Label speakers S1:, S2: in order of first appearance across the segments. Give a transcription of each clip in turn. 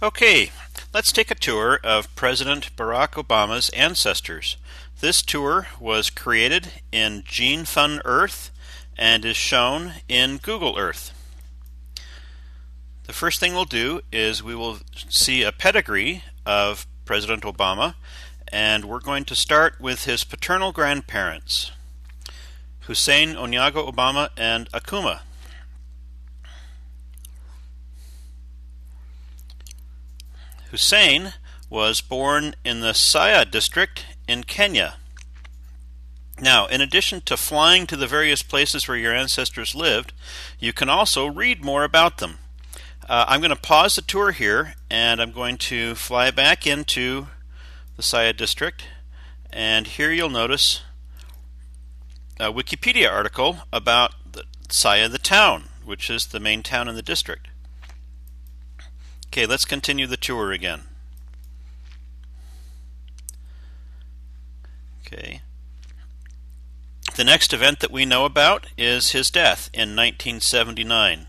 S1: Okay, let's take a tour of President Barack Obama's ancestors. This tour was created in GeneFund Earth and is shown in Google Earth. The first thing we'll do is we will see a pedigree of President Obama, and we're going to start with his paternal grandparents, Hussein Onyango Obama and Akuma. Hussein was born in the Siaya district in Kenya. Now, in addition to flying to the various places where your ancestors lived, you can also read more about them. I'm going to pause the tour here, and I'm going to fly back into the Siaya district, and here you'll notice a Wikipedia article about Siaya the town, which is the main town in the district. Okay, let's continue the tour again. Okay. The next event that we know about is his death in 1979.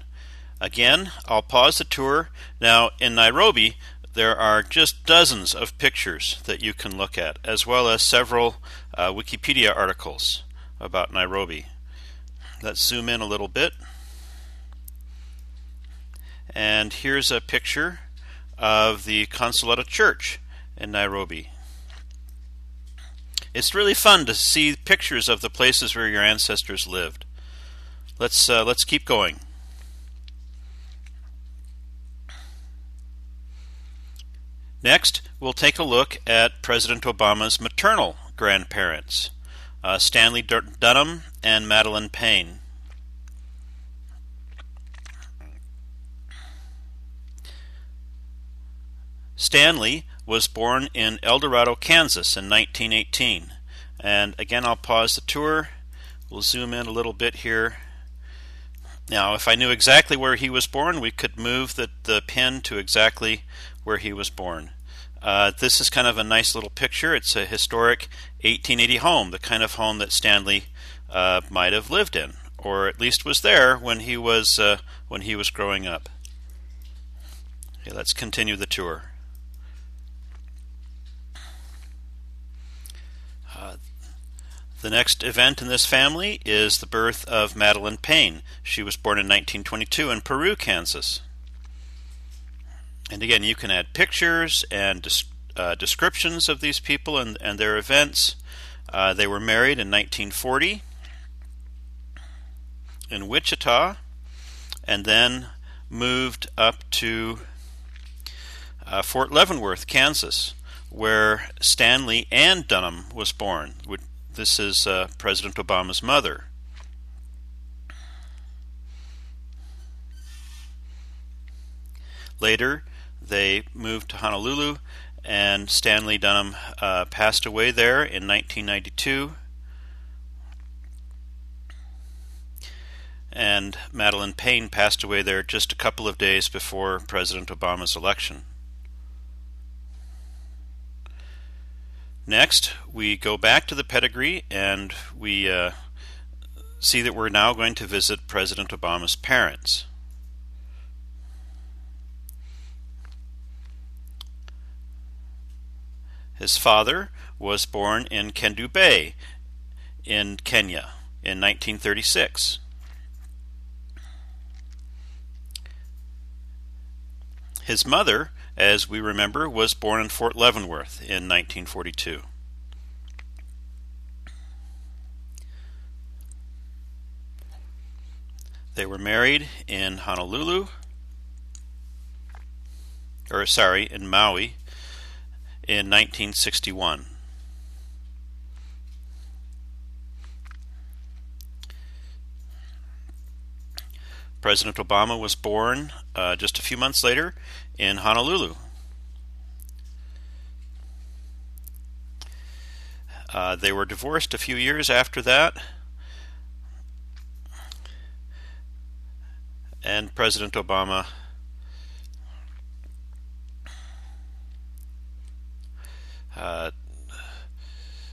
S1: Again, I'll pause the tour. Now, in Nairobi, there are just dozens of pictures that you can look at, as well as several Wikipedia articles about Nairobi. Let's zoom in a little bit. And here's a picture of the Consolata Church in Nairobi. It's really fun to see pictures of the places where your ancestors lived. Let's keep going. Next, we'll take a look at President Obama's maternal grandparents, Stanley Dunham and Madeline Payne. Stanley was born in El Dorado, Kansas in 1918. And again, I'll pause the tour. We'll zoom in a little bit here. Now, if I knew exactly where he was born, we could move the pin to exactly where he was born. This is kind of a nice little picture. It's a historic 1880 home, the kind of home that Stanley might have lived in, or at least was there when he was growing up. Okay, let's continue the tour. The next event in this family is the birth of Madeline Payne. She was born in 1922 in Peru, Kansas. And again, you can add pictures and descriptions of these people and their events. They were married in 1940 in Wichita, and then moved up to Fort Leavenworth, Kansas, where Stanley Ann Dunham was born. This is President Obama's mother. Later, they moved to Honolulu, and Stanley Dunham passed away there in 1992. And Madeline Payne passed away there just a couple of days before President Obama's election. Next, we go back to the pedigree, and we see that we're now going to visit President Obama's parents. His father was born in Kendu Bay in Kenya in 1936. His mother, as we remember, was born in Fort Leavenworth in 1942. They were married in in Maui in 1961. President Obama was born just a few months later in Honolulu. They were divorced a few years after that, and President Obama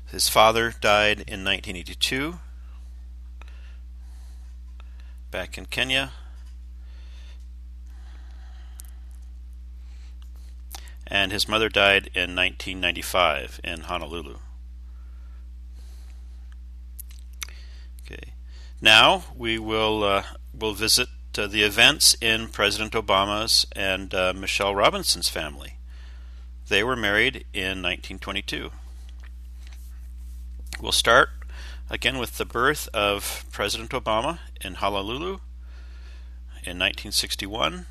S1: his father died in 1982 back in Kenya. and his mother died in 1995 in Honolulu. Okay. Now we will visit the events in President Obama's and Michelle Robinson's family. They were married in 1922. We'll start again with the birth of President Obama in Honolulu in 1961.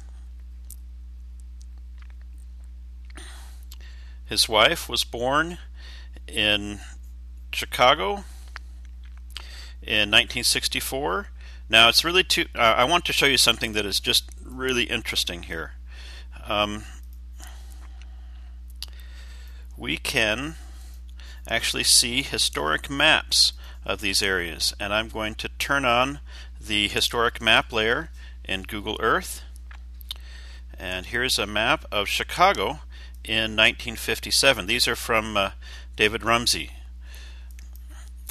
S1: His wife was born in Chicago in 1964. Now it's really I want to show you something that is just really interesting here. We can actually see historic maps of these areas, and I'm going to turn on the historic map layer in Google Earth, and here's a map of Chicago in 1957. These are from David Rumsey,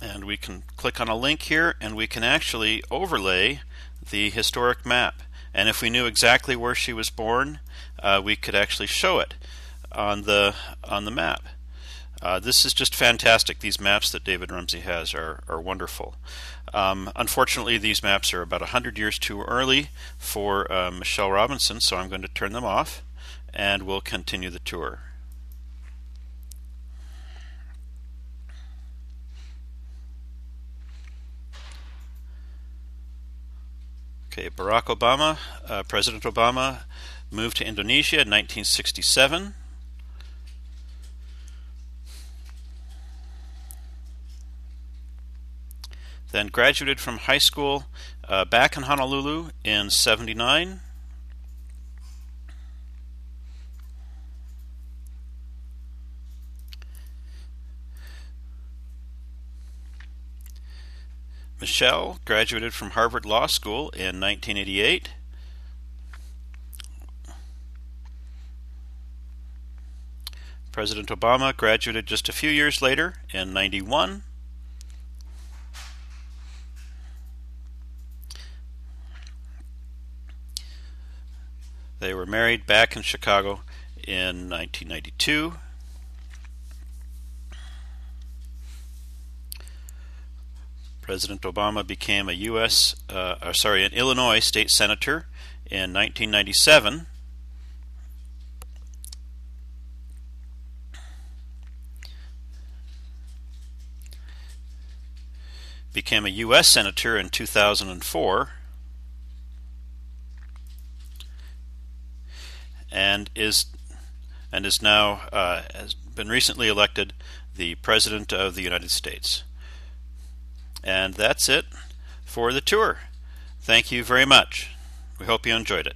S1: and we can click on a link here and we can actually overlay the historic map, and if we knew exactly where she was born, we could actually show it on the map. This is just fantastic. These maps that David Rumsey has are wonderful. Unfortunately, these maps are about 100 years too early for Michelle Robinson, so I'm going to turn them off and we'll continue the tour. Okay, Barack Obama, President Obama moved to Indonesia in 1967. Then graduated from high school back in Honolulu in 79. Michelle graduated from Harvard Law School in 1988. President Obama graduated just a few years later in 91. They were married back in Chicago in 1992. President Obama became an Illinois state senator in 1997. Became a U.S. senator in 2004. And is now has been recently elected the President of the United States. And that's it for the tour. Thank you very much. We hope you enjoyed it.